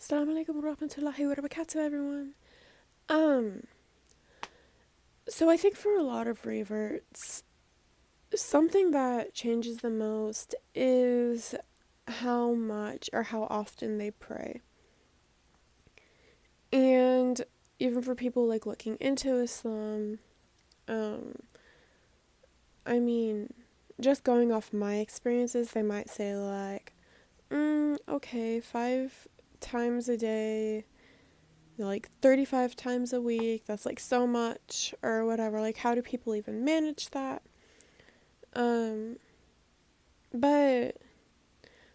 Assalamu alaikum wa rahmatullahi wa barakatuh, everyone. Um, so I think for a lot of reverts, something that changes the most is how much or how often they pray. And even for people like looking into Islam, um, I mean, just going off my experiences, they might say like, okay, 5 times a day, like 35 times a week, that's like so much or whatever. Like, how do people even manage that? Um, but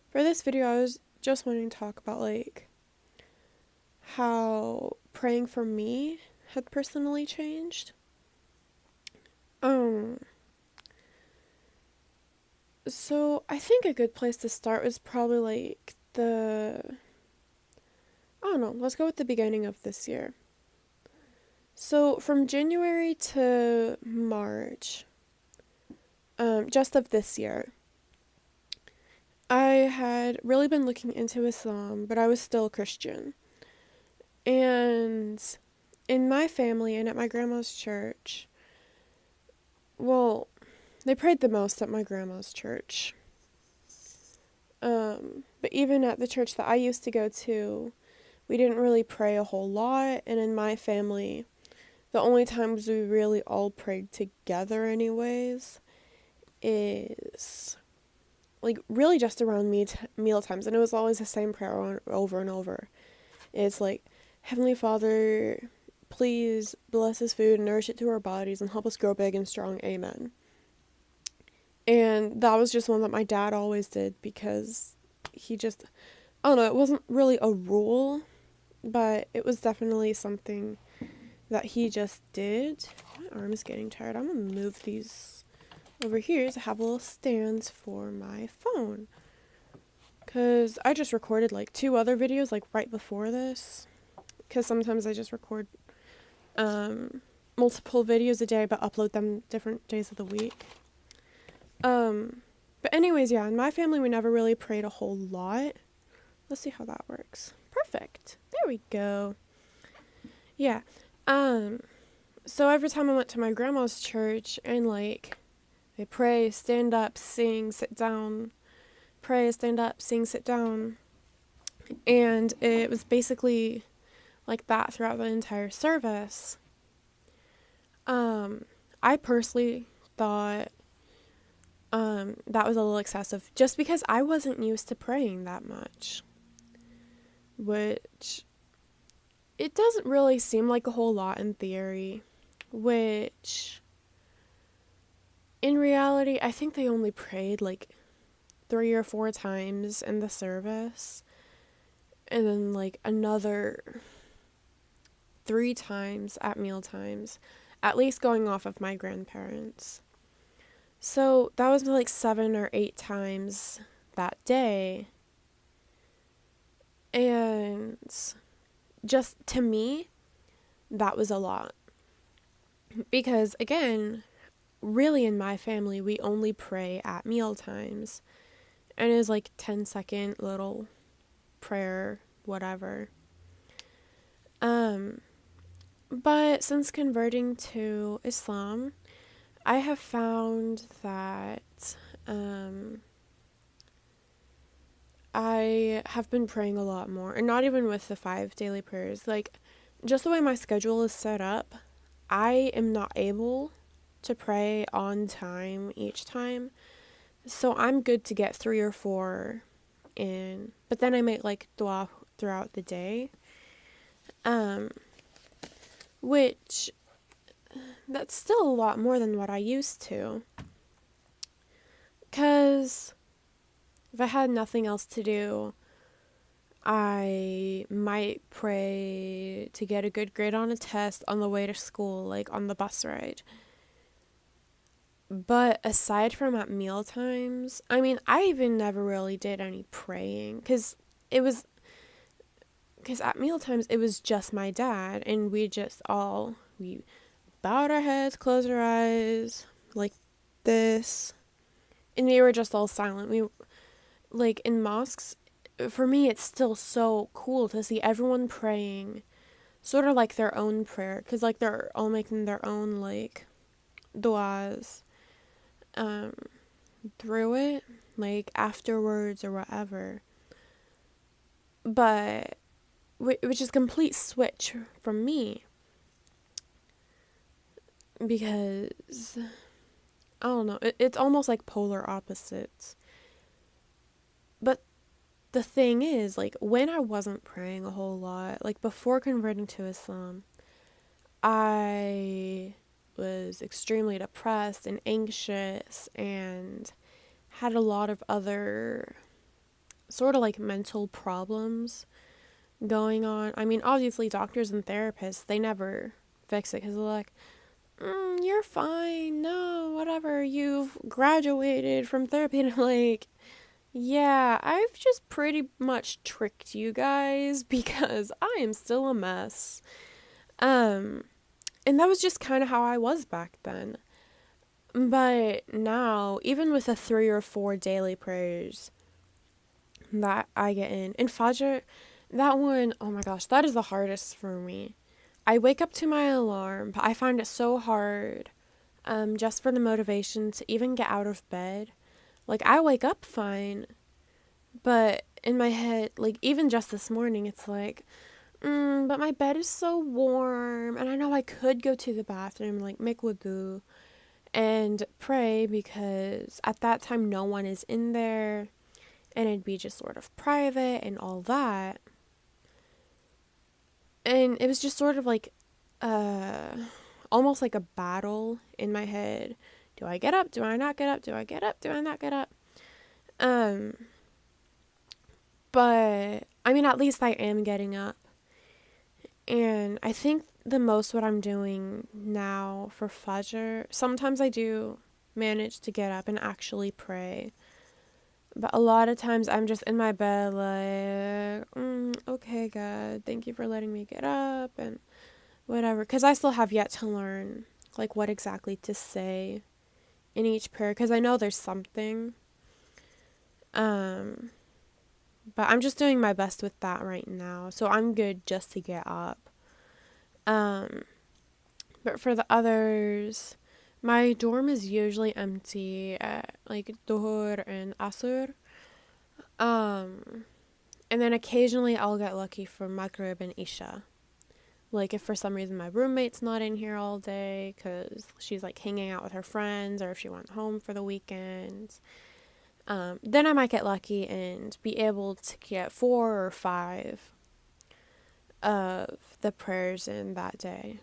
for this video, I was just wanting to talk about like how praying for me had personally changed. Um, so I think a good place to start was probably like I don't know, let's go with the beginning of this year. So from January to March, just of this year, I had really been looking into Islam, but I was still Christian. And in my family and at my grandma's church, well, they prayed the most at my grandma's church. But even at the church that I used to go to, we didn't really pray a whole lot. And in my family, the only times we really all prayed together, anyways, is like really just around meal times. And it was always the same prayer over and over. It's like, Heavenly Father, please bless this food and nourish it to our bodies and help us grow big and strong. Amen. And that was just one that my dad always did because he just, I don't know, it wasn't really a rule, but it was definitely something that he just did. My arm is getting tired. I'm going to move these over here to have little stands for my phone. Because I just recorded like 2 other videos like right before this. Because sometimes I just record multiple videos a day but upload them different days of the week. But anyways, yeah, in my family we never really prayed a whole lot. Let's see how that works. Perfect. There we go. Yeah. So every time I went to my grandma's church and like they pray, stand up, sing, sit down, pray, stand up, sing, sit down. And it was basically like that throughout the entire service. I personally thought that was a little excessive just because I wasn't used to praying that much. Which it doesn't really seem like a whole lot in theory, which in reality I think they only prayed like 3 or 4 times in the service, and then like another 3 times at meal times, at least going off of my grandparents. So that was like 7 or 8 times that day. And just to me, that was a lot. Because again, really in my family, we only pray at meal times. And it's like 10-second little prayer, whatever. But since converting to Islam, I have found that I have been praying a lot more, and not even with the 5 daily prayers. Like, just the way my schedule is set up, I am not able to pray on time each time. So I'm good to get 3 or 4 in, but then I might like dua throughout the day. Which that's still a lot more than what I used to. 'Cause if I had nothing else to do, I might pray to get a good grade on a test on the way to school, like on the bus ride. But aside from at meal times, I mean, I even never really did any praying because at meal times it was just my dad, and we bowed our heads, closed our eyes, like this, and we were just all silent. We, like in mosques, for me, it's still so cool to see everyone praying sort of like their own prayer, because like they're all making their own like duas um, through it, like afterwards or whatever. But which is a complete switch from me, because I don't know, it's almost like polar opposites. But the thing is, like, when I wasn't praying a whole lot, like before converting to Islam, I was extremely depressed and anxious and had a lot of other sort of like mental problems going on. I mean, obviously, doctors and therapists, they never fix it because they're like, you're fine, no, whatever, you've graduated from therapy. And I'm like, yeah, I've just pretty much tricked you guys because I am still a mess. Um, and that was just kind of how I was back then. But now, even with the 3 or 4 daily prayers that I get in, and Fajr, that one, oh my gosh, that is the hardest for me. I wake up to my alarm, but I find it so hard just for the motivation to even get out of bed. Like, I wake up fine, but in my head, like, even just this morning, it's like, but my bed is so warm, and I know I could go to the bathroom, like, make wudu and pray, because at that time no one is in there, and it'd be just sort of private and all that. And it was just sort of like, uh, almost like a battle in my head. Do I get up? Do I not get up? Do I get up? Do I not get up? Um, but I mean, at least I am getting up. And I think the most what I'm doing now for Fajr, sometimes I do manage to get up and actually pray. But a lot of times I'm just in my bed like, okay, God, thank you for letting me get up and whatever. Because I still have yet to learn like what exactly to say in each prayer, because I know there's something. Um, but I'm just doing my best with that right now. So I'm good just to get up. Um, but for the others, my dorm is usually empty at like Dhuhr and Asr. Um, and then occasionally I'll get lucky for Maghrib and Isha. Like if for some reason my roommate's not in here all day because she's like hanging out with her friends, or if she went home for the weekend, then I might get lucky and be able to get 4 or 5 of the prayers in that day.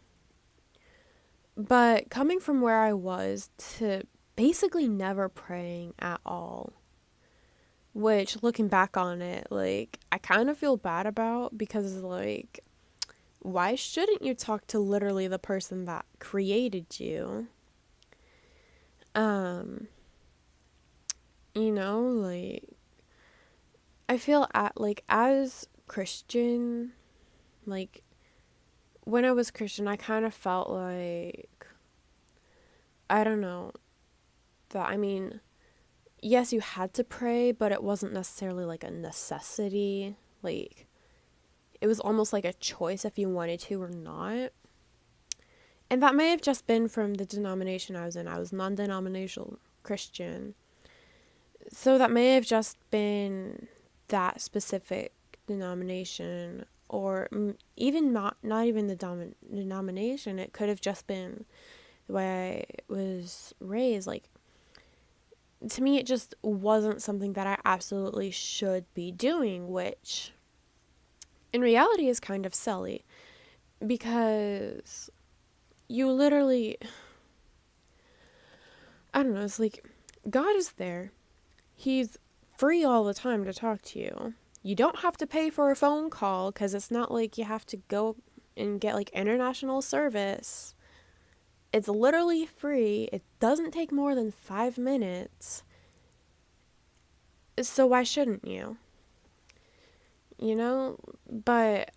But coming from where I was to basically never praying at all, which looking back on it, like I kind of feel bad about, because like, why shouldn't you talk to literally the person that created you? Um, like I feel like as Christian, like when I was Christian, I kind of felt like, I don't know, that, I mean, yes, you had to pray, but it wasn't necessarily like a necessity. Like, it was almost like a choice if you wanted to or not. And that may have just been from the denomination I was in. I was non-denominational Christian. So that may have just been that specific denomination, or even not even the denomination. It could have just been the way I was raised. Like, to me, it just wasn't something that I absolutely should be doing, which in reality is kind of silly, because you literally, I don't know, it's like God is there. He's free all the time to talk to you. You don't have to pay for a phone call, because it's not like you have to go and get like international service. It's literally free. It doesn't take more than 5 minutes. So why shouldn't you? But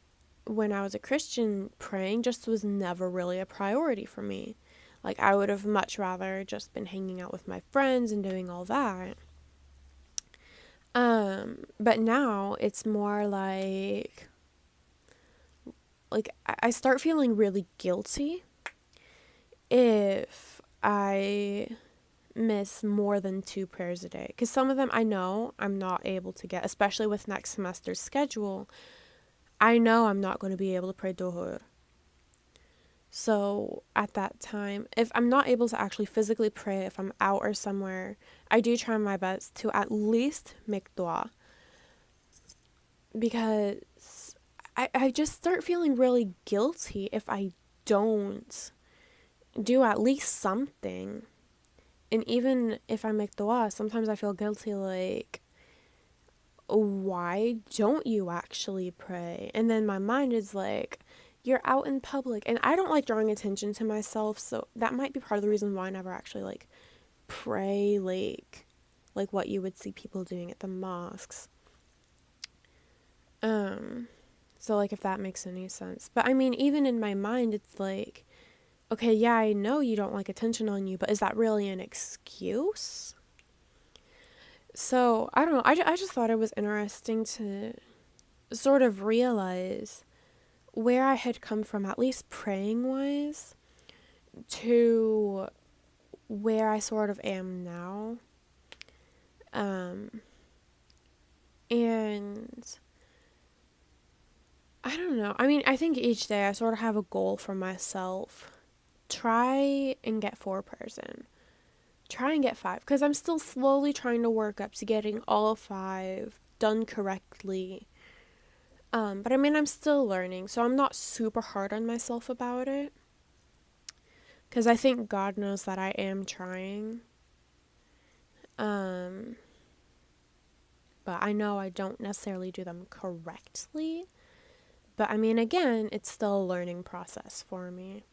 when I was a Christian, praying just was never really a priority for me. Like, I would have much rather just been hanging out with my friends and doing all that. But now it's more like I start feeling really guilty if I miss more than 2 prayers a day. Because some of them I know I'm not able to get, especially with next semester's schedule. I know I'm not going to be able to pray Dohur. So at that time, if I'm not able to actually physically pray, if I'm out or somewhere, I do try my best to at least make dua. Because I just start feeling really guilty if I don't do at least something. And even if I make dua, sometimes I feel guilty, like, why don't you actually pray? And then my mind is like, you're out in public. And I don't like drawing attention to myself, so that might be part of the reason why I never actually like pray like what you would see people doing at the mosques. So like if that makes any sense. But I mean, even in my mind it's like, okay, yeah, I know you don't like attention on you, but is that really an excuse? So, I don't know. I just thought it was interesting to sort of realize where I had come from, at least praying wise, to where I sort of am now. And I don't know. I mean, I think each day I sort of have a goal for myself. Try and get 4 prayers in. Try and get 5, because I'm still slowly trying to work up to getting all 5 done correctly. But I mean, I'm still learning, so I'm not super hard on myself about it. Because I think God knows that I am trying. But I know I don't necessarily do them correctly. But I mean, again, it's still a learning process for me.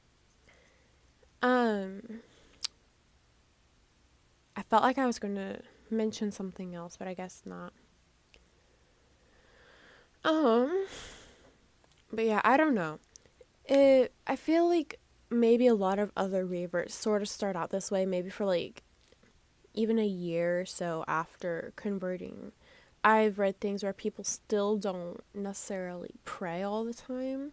I felt like I was going to mention something else, but I guess not. But yeah, I don't know. I feel like maybe a lot of other reverts sort of start out this way, maybe for like even a year or so after converting. I've read things where people still don't necessarily pray all the time.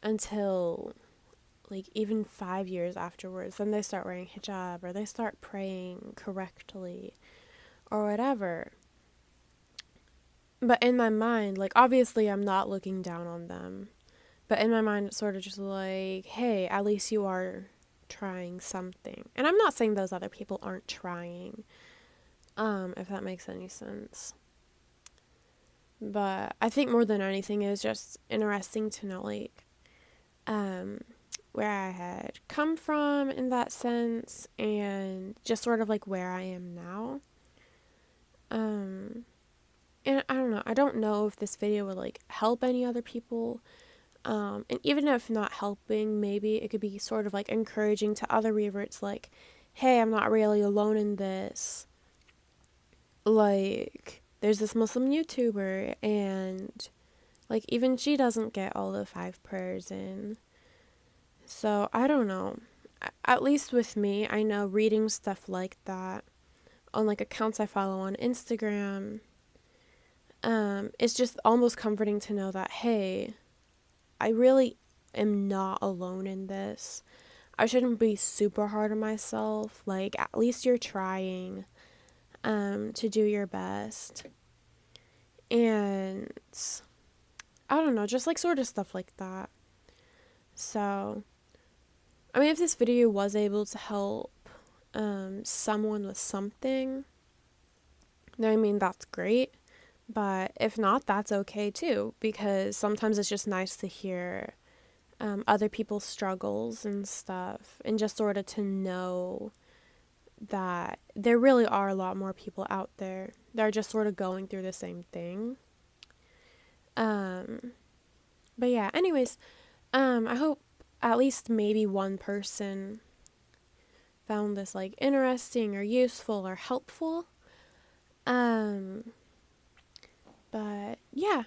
Until like even 5 years afterwards, then they start wearing hijab or they start praying correctly or whatever. But in my mind, like, obviously I'm not looking down on them, but in my mind it's sort of just like, hey, at least you are trying something. And I'm not saying those other people aren't trying, if that makes any sense. But I think more than anything it was just interesting to know, like, where I had come from in that sense, and just sort of like where I am now. And I don't know. I don't know if this video would like help any other people. And even if not helping, maybe it could be sort of like encouraging to other reverts, like, hey, I'm not really alone in this. Like, there's this Muslim YouTuber, and like even she doesn't get all the 5 prayers in. So I don't know. At least with me, I know reading stuff like that on like accounts I follow on Instagram, it's just almost comforting to know that, hey, I really am not alone in this. I shouldn't be super hard on myself. Like, at least you're trying to do your best. And I don't know, just like sort of stuff like that. So, I mean, if this video was able to help someone with something, then I mean, that's great. But if not, that's okay too, because sometimes it's just nice to hear other people's struggles and stuff, and just sort of to know that there really are a lot more people out there that are just sort of going through the same thing. But yeah, anyways, I hope at least maybe one person found this like interesting or useful or helpful. But yeah,